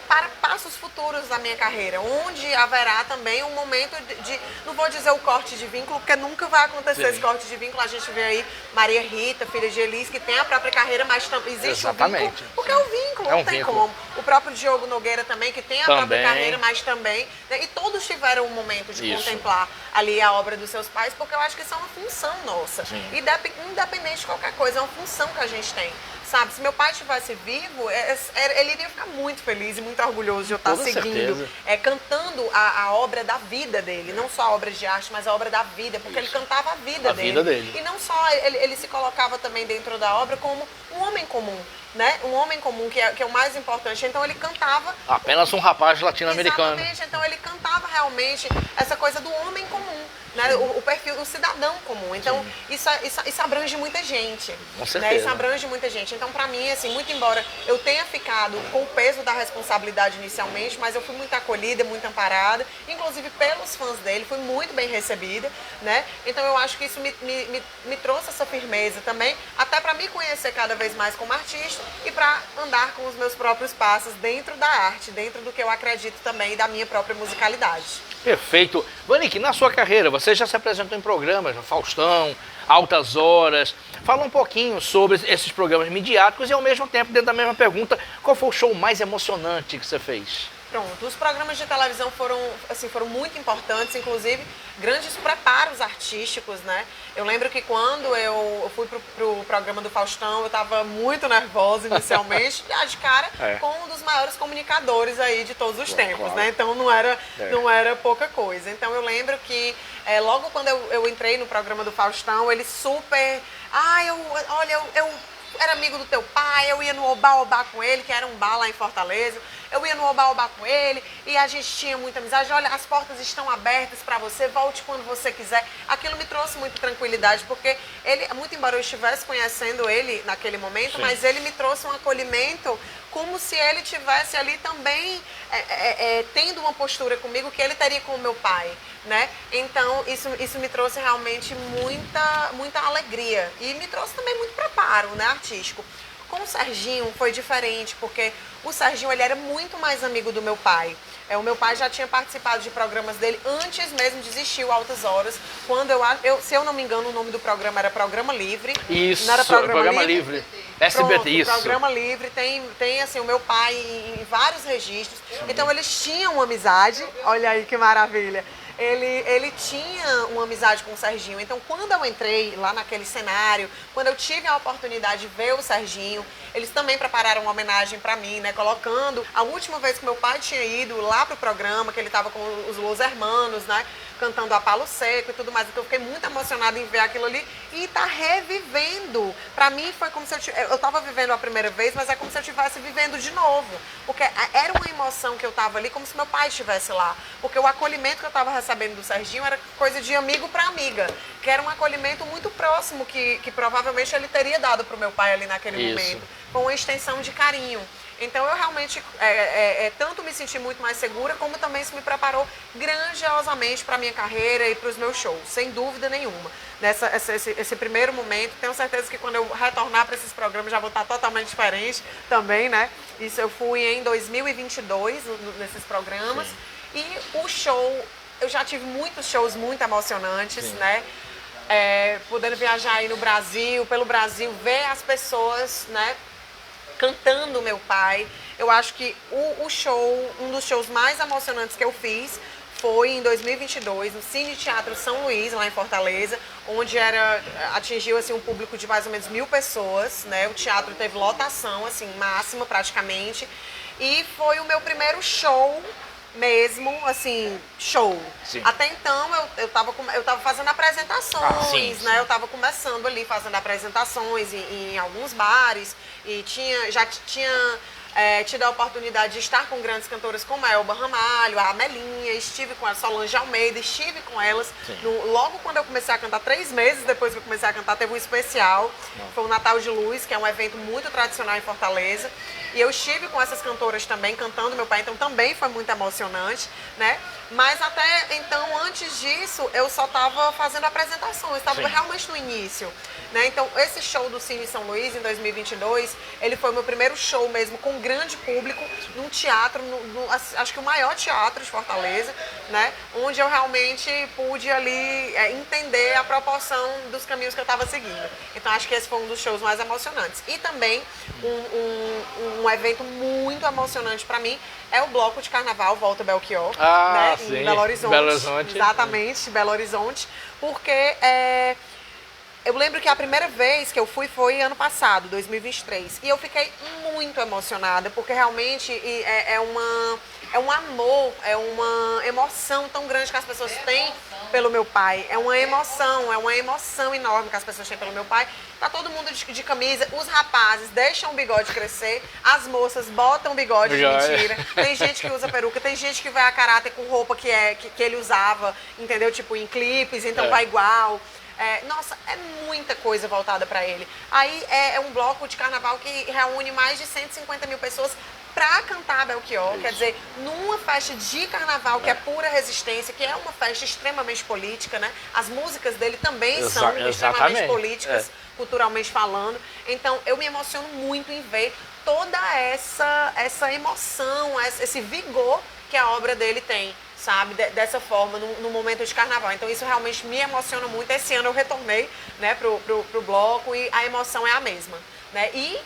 para passos futuros da minha carreira, onde haverá também um momento de não vou dizer o corte de vínculo, porque nunca vai acontecer esse corte de vínculo. A gente vê aí Maria Rita, filha de Elis, que tem a própria carreira, mas existe o vínculo, porque é um vínculo, não tem como. O próprio Diogo Nogueira também, que tem a própria carreira, mas também, né? E todos tiveram um momento de contemplar ali a obra dos seus pais, porque eu acho que isso é uma função nossa. Independente de qualquer coisa, é uma função que a gente tem. Sabe, se meu pai estivesse vivo, ele iria ficar muito feliz e muito orgulhoso de eu estar seguindo, cantando a obra da vida dele, não só a obra de arte, mas a obra da vida, porque ele cantava a vida dele. E não só, ele se colocava também dentro da obra como um homem comum, né? Um homem comum, que é o mais importante. Então ele cantava... Apenas um rapaz latino-americano. Exatamente, então ele cantava realmente essa coisa do homem comum, né? O perfil do cidadão comum. Então isso abrange muita gente. Com certeza. Né? Isso abrange muita gente. Então, para mim, assim, muito embora eu tenha ficado com o peso da responsabilidade inicialmente, mas eu fui muito acolhida, muito amparada, inclusive pelos fãs dele, fui muito bem recebida, né? Então eu acho que isso me trouxe essa firmeza também, até para me conhecer cada vez mais como artista e para andar com os meus próprios passos dentro da arte, dentro do que eu acredito também da minha própria musicalidade. Perfeito. Vanik, na sua carreira, você já se apresentou em programas, Faustão, Altas Horas. Fala um pouquinho sobre esses programas midiáticos e, ao mesmo tempo, dentro da mesma pergunta, qual foi o show mais emocionante que você fez? Pronto, os programas de televisão foram muito importantes, inclusive grandes preparos artísticos, né? Eu lembro que quando eu fui pro programa do Faustão, eu estava muito nervosa inicialmente, de cara com um dos maiores comunicadores aí de todos os tempos, né? Então não era pouca coisa. Então eu lembro que logo quando eu entrei no programa do Faustão, ele super... eu era amigo do teu pai, eu ia no Oba-Oba com ele, que era um bar lá em Fortaleza. Eu ia no Oba-Oba com ele e a gente tinha muita amizade. Olha, as portas estão abertas para você, volte quando você quiser. Aquilo me trouxe muita tranquilidade, porque ele, muito embora eu estivesse conhecendo ele naquele momento, mas ele me trouxe um acolhimento como se ele tivesse ali também tendo uma postura comigo que ele teria com o meu pai, né? Então, isso me trouxe realmente muita alegria e me trouxe também muito preparo, né, artístico. Com o Serginho foi diferente, porque o Serginho ele era muito mais amigo do meu pai. O meu pai já tinha participado de programas dele antes mesmo de existir o Altas Horas. Quando se eu não me engano, o nome do programa era Programa Livre. Isso, não era Programa Livre. SBT, Pronto, isso. Programa Livre, tem assim, o meu pai em vários registros. Então eles tinham uma amizade, olha aí que maravilha. Ele tinha uma amizade com o Serginho. Então, quando eu entrei lá naquele cenário, quando eu tive a oportunidade de ver o Serginho, eles também prepararam uma homenagem para mim, né? Colocando a última vez que meu pai tinha ido lá pro programa, que ele estava com os Los Hermanos, né? cantando a Palo Seco e tudo mais. Então eu fiquei muito emocionada em ver aquilo ali e tá revivendo. Pra mim foi como se eu tava vivendo a primeira vez, mas é como se eu estivesse vivendo de novo. Porque era uma emoção que eu tava ali, como se meu pai estivesse lá. Porque o acolhimento que eu tava recebendo do Serginho era coisa de amigo pra amiga. Que era um acolhimento muito próximo que provavelmente ele teria dado pro meu pai ali naquele momento. Com uma extensão de carinho. Então eu realmente tanto me senti muito mais segura, como também isso me preparou grandiosamente para a minha carreira e para os meus shows, sem dúvida nenhuma. Esse primeiro momento, tenho certeza que quando eu retornar para esses programas já vou estar totalmente diferente também, né? Isso eu fui em 2022 nesses programas. Sim. E o show, eu já tive muitos shows muito emocionantes, sim, né? Podendo viajar aí no Brasil, pelo Brasil, ver as pessoas, né, cantando meu pai. Eu acho que um dos shows mais emocionantes que eu fiz foi em 2022, no Cine Teatro São Luís, lá em Fortaleza, onde atingiu assim, um público de mais ou menos 1000 pessoas, né? O teatro teve lotação, assim, máxima praticamente. E foi o meu primeiro show mesmo, assim, show. Sim. Até então eu tava fazendo apresentações, sim, né? Eu tava começando ali fazendo apresentações em alguns bares e já tinha tido a oportunidade de estar com grandes cantoras como a Elba Ramalho, a Amelinha, estive com a Solange Almeida, estive com elas. Logo quando eu comecei a cantar, 3 meses depois que eu comecei a cantar, teve um especial. Foi o Natal de Luz, que é um evento muito tradicional em Fortaleza. E eu estive com essas cantoras também, cantando meu pai, então também foi muito emocionante, né? Mas até então, antes disso, eu só estava fazendo apresentações, estava realmente no início, né? Então, esse show do Cine São Luís, em 2022, ele foi o meu primeiro show mesmo, com grande público, num teatro, acho que o maior teatro de Fortaleza, né? Onde eu realmente pude ali entender a proporção dos caminhos que eu estava seguindo. Então, acho que esse foi um dos shows mais emocionantes. E também, um evento muito emocionante para mim é o bloco de carnaval Volta Belchior, né, em Belo Horizonte. Belo Horizonte. Exatamente, Belo Horizonte, porque eu lembro que a primeira vez que eu fui foi ano passado, 2023, e eu fiquei muito emocionada, porque realmente é um amor, é uma emoção tão grande que as pessoas têm pelo meu pai. É uma emoção enorme que as pessoas têm pelo meu pai. Tá todo mundo de camisa, os rapazes deixam o bigode crescer, as moças botam o bigode de mentira. Tem gente que usa peruca, tem gente que vai a caráter com roupa que ele usava, entendeu? Tipo, em clipes, então vai igual. Nossa, é muita coisa voltada para ele. Aí é um bloco de carnaval que reúne mais de 150 mil pessoas para cantar Belchior. Isso. Quer dizer, numa festa de carnaval que é pura resistência, que é uma festa extremamente política, né? As músicas dele também são extremamente políticas, culturalmente falando. Então, eu me emociono muito em ver toda essa emoção, esse vigor que a obra dele tem, sabe, dessa forma, no momento de carnaval. Então isso realmente me emociona muito. Esse ano eu retornei, né, pro bloco e a emoção é a mesma, né? E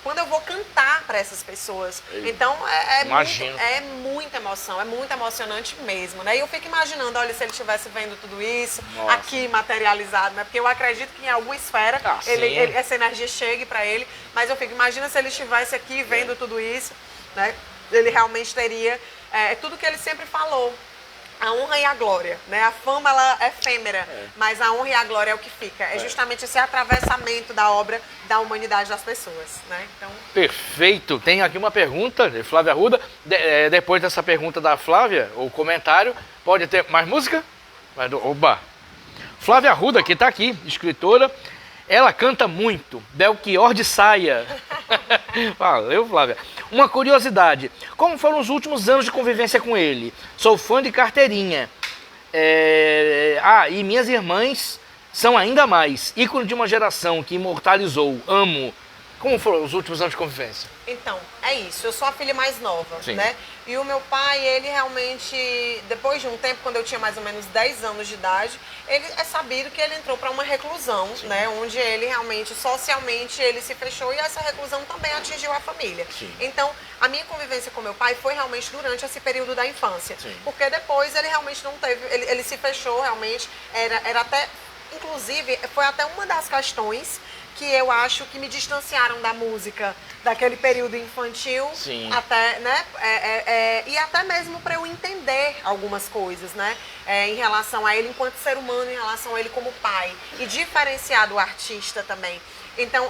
quando eu vou cantar para essas pessoas, então é muita emoção, é muito emocionante mesmo, né? E eu fico imaginando, olha, se ele estivesse vendo tudo isso aqui materializado, né? Porque eu acredito que em alguma esfera essa energia chegue para ele, mas eu fico, imagina se ele estivesse aqui vendo tudo isso, né? Ele realmente teria tudo que ele sempre falou. A honra e a glória, né? A fama, ela é efêmera, mas a honra e a glória é o que fica. É justamente esse atravessamento da obra, da humanidade das pessoas, né? Então... Perfeito. Tem aqui uma pergunta de Flávia Arruda. Depois dessa pergunta da Flávia, o comentário, pode ter mais música? Oba! Flávia Arruda, que está aqui, escritora, ela canta muito, Belchior de saia. Valeu, Flávia. Uma curiosidade, como foram os últimos anos de convivência com ele? Sou fã de carteirinha. E minhas irmãs são ainda mais. Ícone de uma geração que imortalizou, amo. Como foram os últimos anos de convivência? Então, é isso. Eu sou a filha mais nova, né? E o meu pai, ele realmente, depois de um tempo, quando eu tinha mais ou menos 10 anos de idade, ele é sabido que ele entrou para uma reclusão, né? Onde ele realmente, socialmente, ele se fechou e essa reclusão também atingiu a família. Então, a minha convivência com meu pai foi realmente durante esse período da infância. Porque depois ele realmente não teve, ele se fechou realmente, era até, inclusive, foi até uma das questões que eu acho que me distanciaram da música, daquele período infantil. Sim. Até, né? E até mesmo para eu entender algumas coisas, né? Em relação a ele enquanto ser humano, em relação a ele como pai. E diferenciar do artista também. Então,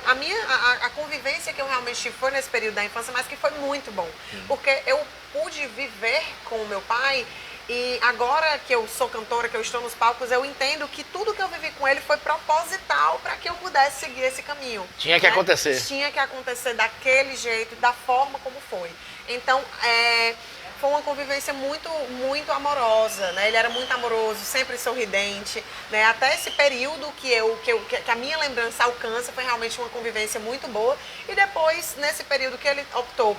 a convivência que eu realmente tive foi nesse período da infância, mas que foi muito bom. Porque eu pude viver com o meu pai. E agora que eu sou cantora, que eu estou nos palcos, eu entendo que tudo que eu vivi com ele foi proposital para que eu pudesse seguir esse caminho. Tinha que acontecer. Tinha que acontecer daquele jeito, da forma como foi. Então, foi uma convivência muito, muito amorosa, né? Ele era muito amoroso, sempre sorridente, né? Até esse período que a minha lembrança alcança foi realmente uma convivência muito boa. E depois, nesse período que ele optou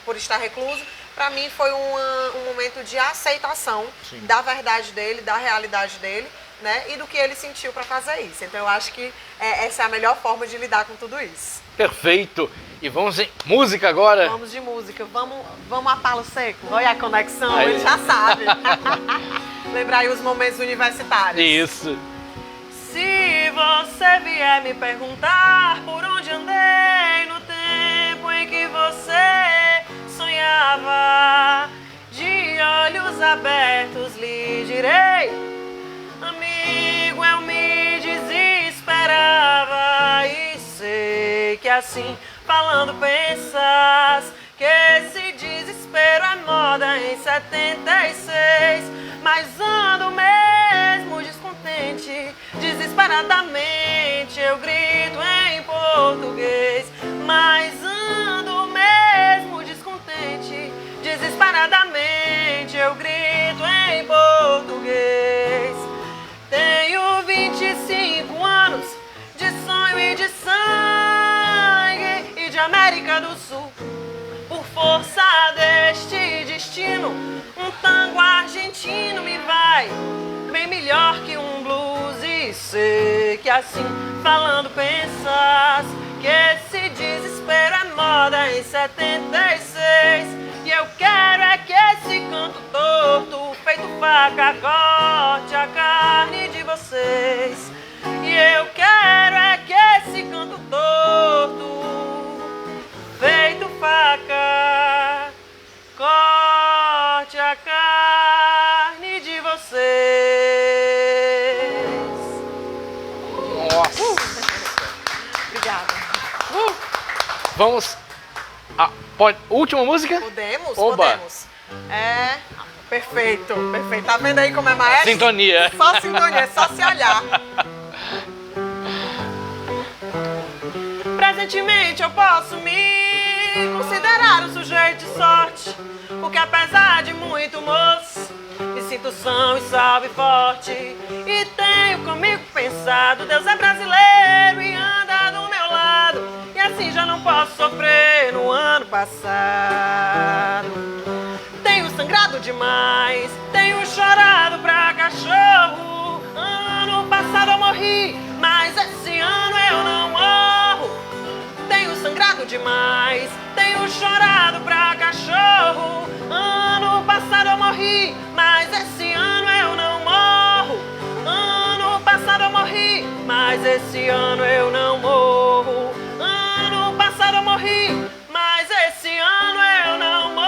por estar recluso, para mim foi um momento de aceitação da verdade dele, da realidade dele, né? E do que ele sentiu para fazer isso. Então eu acho que essa é a melhor forma de lidar com tudo isso. Perfeito. E vamos em música agora? Vamos de música. Vamos a Palo Seco. Olha a conexão, Aí. ele já sabe. Lembrar aí os momentos universitários. Isso. Se você vier me perguntar por onde andei no tempo em que você sonhava, de olhos abertos lhe direi, amigo, eu me desesperava e sei que assim falando pensas que esse desespero é moda em 76, mas ando mesmo descontente, desesperadamente eu grito em português, mas ando mesmo descontente, desesperadamente eu grito em português. Tenho 25 anos de sonho e de sangue e de América do Sul. Por força deste destino, um tango argentino me vai bem melhor que um blues. E sei que assim falando pensas que esse desespero é moda em 76. E eu quero é que esse canto torto, feito faca, corte a carne de vocês. E eu quero é que esse canto torto, feito faca, corte a carne de vocês. Nossa. Obrigada. Vamos. Última música? Podemos? Oba. Podemos. Perfeito, perfeito. Tá vendo aí como é maestro? Sintonia. Só sintonia, é só se olhar. Presentemente eu posso me considerar um sujeito de sorte, porque apesar de muito moço, me sinto são e salve forte. E tenho comigo pensado, Deus é brasileiro e anda do meu lado, e assim já não posso sofrer no ano passado. Tenho sangrado demais, tenho chorado pra cachorro. Ano passado eu morri, mas esse ano eu não morro. Tenho sangrado demais, tenho chorado pra cachorro. Ano passado eu morri, mas esse ano eu não morro. Ano passado eu morri, mas esse ano eu não morro. Ano passado eu morri, mas esse ano eu não morro.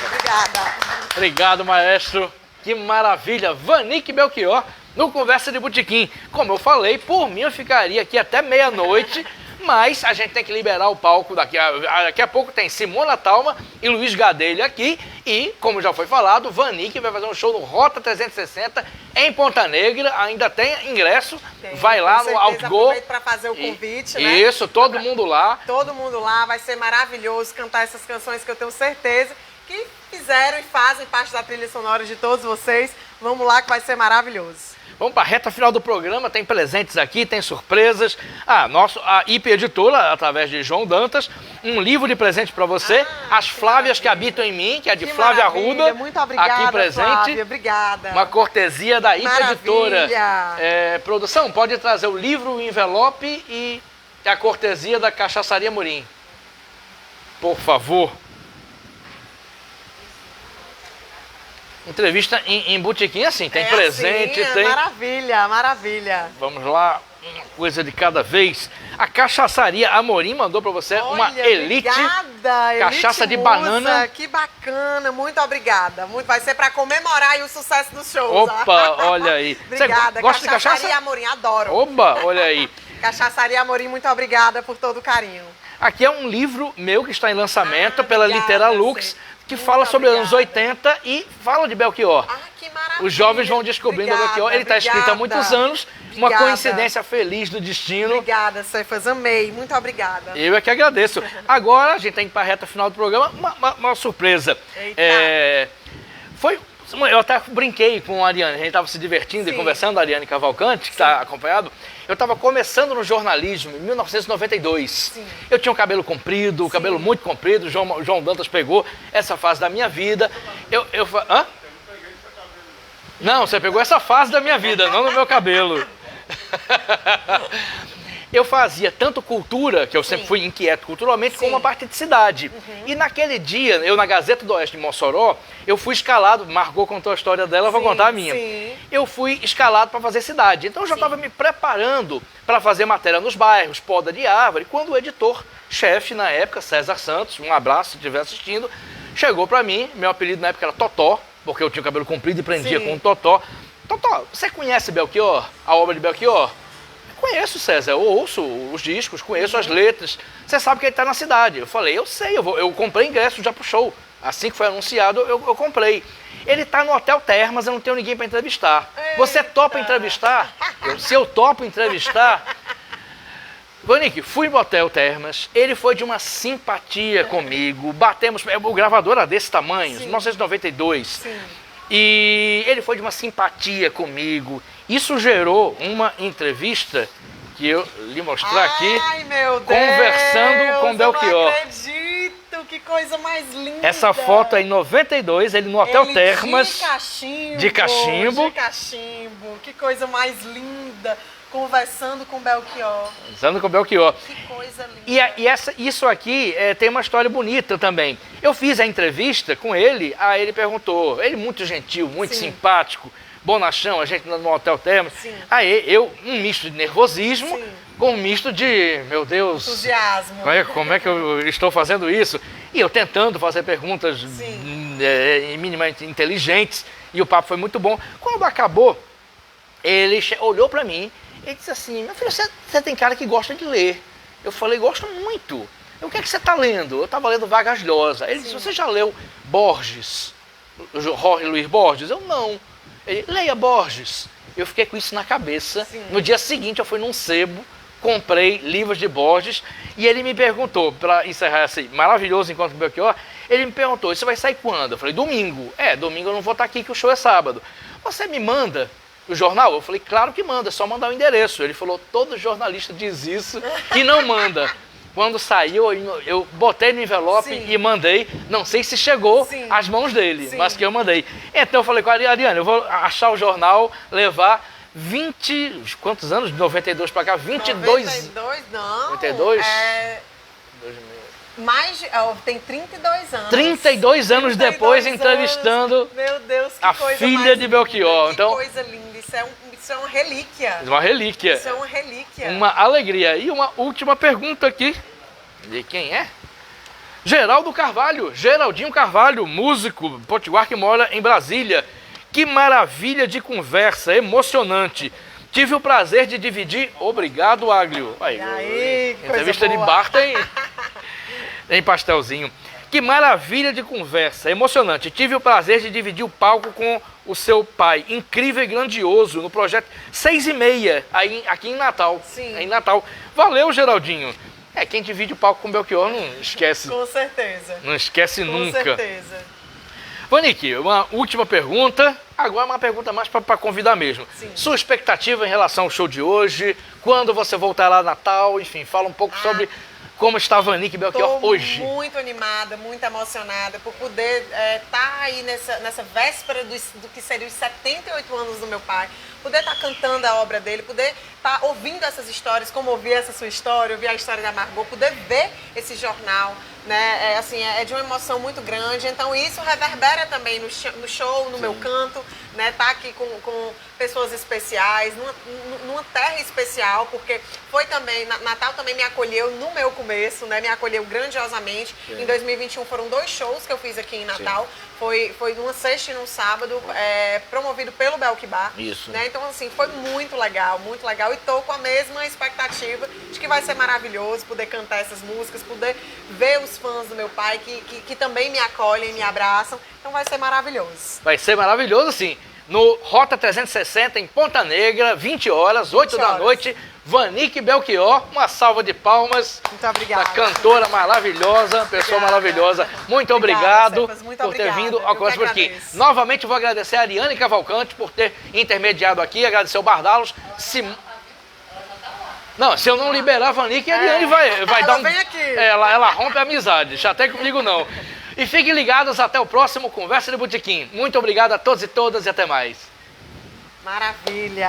Obrigada. Obrigado, maestro. Que maravilha. Vanique Belchior no Conversa de Botequim. Como eu falei, por mim eu ficaria aqui até meia-noite, mas a gente tem que liberar o palco daqui a pouco. Tem Simona Talma e Luiz Gadelha aqui. E, como já foi falado, Vanique vai fazer um show no Rota 360 em Ponta Negra. Ainda tem ingresso. Vai lá no Outgo. Aproveito para fazer o convite, né? Isso, todo mundo lá. Todo mundo lá. Vai ser maravilhoso cantar essas canções que eu tenho certeza que fizeram e fazem parte da trilha sonora de todos vocês. Vamos lá que vai ser maravilhoso. Vamos para a reta final do programa, tem presentes aqui, tem surpresas. A IP Editora, através de João Dantas, um livro de presente para você. As Flávias que habitam em mim, que é de Flávia Arruda. Muito obrigada, aqui presente. Flávia, obrigada. Uma cortesia da IP Editora. Maravilha. Produção, pode trazer o livro, o envelope e a cortesia da Cachaçaria Murim. Por favor. Entrevista em botequim, assim, tem presente, assim, tem... Maravilha, maravilha. Vamos lá, uma coisa de cada vez. A Cachaçaria Amorim mandou pra você uma Elite obrigada, cachaça Elite de banana. Que bacana, muito obrigada. Vai ser pra comemorar aí o sucesso do show. Opa, olha aí. Obrigada, Você gosta de cachaça? Cachaçaria Amorim, adoro. Opa, olha aí. Cachaçaria Amorim, muito obrigada por todo o carinho. Aqui é um livro meu que está em lançamento pela obrigada, Literalux, que fala sobre os anos 80 e fala de Belchior. Que maravilha. Os jovens vão descobrindo o Belchior. Ele está escrito há muitos anos, uma coincidência feliz do destino. Obrigada, Ceifas, amei. Muito obrigada. Eu é que agradeço. Agora, a gente tem que ir para a reta final do programa, uma surpresa. Eu até brinquei com a Ariane, a gente estava se divertindo e conversando, a Ariane Cavalcante, que está acompanhado. Eu estava começando no jornalismo em 1992. Sim. Eu tinha um cabelo comprido, cabelo muito comprido, João Dantas pegou essa fase da minha vida. Hã? Não, você pegou essa fase da minha vida, não no meu cabelo. Eu fazia tanto cultura, que eu sempre fui inquieto culturalmente, como a parte de cidade. E naquele dia, eu na Gazeta do Oeste de Mossoró, eu fui escalado, Margot contou a história dela, eu vou contar a minha. Eu fui escalado para fazer cidade. Então eu já estava me preparando para fazer matéria nos bairros, poda de árvore, quando o editor-chefe na época, César Santos, um abraço se estiver assistindo, chegou para mim, meu apelido na época era Totó, porque eu tinha o cabelo comprido e prendia com um Totó. Totó, você conhece Belchior, a obra de Belchior? Conheço, César, eu ouço os discos, conheço as letras. Você sabe que ele está na cidade. Eu falei, eu sei, eu comprei ingresso já pro show. Assim que foi anunciado, eu comprei. Ele está no Hotel Termas, eu não tenho ninguém para entrevistar. Eita. Você topa entrevistar? Se eu topo entrevistar... Vanique, fui no Hotel Termas, ele foi de uma simpatia comigo, batemos... O gravador era desse tamanho, 1992. Sim. E ele foi de uma simpatia comigo. Isso gerou uma entrevista que eu lhe mostrar aqui, meu Deus, conversando com Belchior. Eu não acredito, que coisa mais linda. Essa foto é em 92, ele no Hotel Termas. De cachimbo, que coisa mais linda. Conversando com Belchior. Conversando com Belchior. Que coisa linda. Isso aqui tem uma história bonita também. Eu fiz a entrevista com ele, aí ele perguntou, ele muito gentil, muito simpático, bonachão, a gente no Hotel Termas. Aí um misto de nervosismo com um misto de, meu Deus... Entusiasmo. Como é que eu estou fazendo isso? E eu tentando fazer perguntas minimamente inteligentes, e o papo foi muito bom. Quando acabou, ele olhou para mim, ele disse assim, meu filho, você tem cara que gosta de ler. Eu falei, gosto muito. O que é que você está lendo? Eu estava lendo Vargas Llosa. Ele disse, você já leu Borges? Jorge Luiz Borges? Eu não. Ele, leia Borges. Eu fiquei com isso na cabeça. No dia seguinte eu fui num sebo, comprei livros de Borges e ele me perguntou, para encerrar esse maravilhoso encontro com o Belchior, ele me perguntou, isso vai sair quando? Eu falei, domingo. Domingo eu não vou estar aqui que o show é sábado. Você me manda o jornal? Eu falei, claro que manda, é só mandar o endereço. Ele falou, todo jornalista diz isso e não manda. Quando saiu, eu botei no envelope e mandei. Não sei se chegou às mãos dele, mas que eu mandei. Então eu falei com a Ariane, eu vou achar o jornal, levar 20... Quantos anos? De 92 para cá? 22... 92 não. 92? Tem 32 anos. 32 anos depois, entrevistando meu Deus, que a coisa filha de Belchior. Que coisa linda. Isso é uma relíquia. Uma relíquia. Isso é uma relíquia. Uma alegria. E uma última pergunta aqui. De quem é? Geraldo Carvalho. Geraldinho Carvalho, músico, potiguar que mora em Brasília. Que maravilha de conversa, emocionante. Tive o prazer de dividir... Obrigado, Áglio. Aí, entrevista de bar tem pastelzinho. Que maravilha de conversa, emocionante. Tive o prazer de dividir o palco com o seu pai, incrível e grandioso, no projeto 6h30, aqui em Natal. Em Natal. Valeu, Geraldinho. Quem divide o palco com o Belchior não esquece. Com certeza. Não esquece nunca. Com certeza. Vanique, uma última pergunta. Agora uma pergunta mais para convidar mesmo. Sua expectativa em relação ao show de hoje, quando você voltará a Natal, enfim, fala um pouco sobre... Como está a Vanique Belchior hoje? Estou muito animada, muito emocionada por poder estar aí nessa véspera do que seria os 78 anos do meu pai, poder estar cantando a obra dele, poder estar ouvindo essas histórias, como ouvir essa sua história, ouvir a história da Margot, poder ver esse jornal, né? É de uma emoção muito grande. Então isso reverbera também no show, no meu canto, né? Tá aqui com pessoas especiais, numa terra especial, porque foi também, Natal também me acolheu no meu começo, né? Me acolheu grandiosamente. Em 2021 foram 2 shows que eu fiz aqui em Natal. Foi numa sexta e num sábado, promovido pelo Belk Bar. Isso. Né? Então, assim, foi muito legal, muito legal. E tô com a mesma expectativa de que vai ser maravilhoso poder cantar essas músicas, poder ver os fãs do meu pai que também me acolhem, me abraçam. Então vai ser maravilhoso. Vai ser maravilhoso, sim. No Rota 360, em Ponta Negra, 20 horas, 8 da noite, Vanique Belchior. Uma salva de palmas. Muito obrigada. Da cantora maravilhosa, pessoa maravilhosa. Muito obrigado por ter vindo ao Conversa por Aqui. Novamente vou agradecer a Ariane Cavalcante por ter intermediado aqui, agradecer o Bardalos. Não, se eu não liberar a Vanique, a Ariane vai dar um... Vem aqui. Ela rompe a amizade, chateia comigo não. E fiquem ligados até o próximo Conversa de Botequim. Muito obrigado a todos e todas e até mais. Maravilha.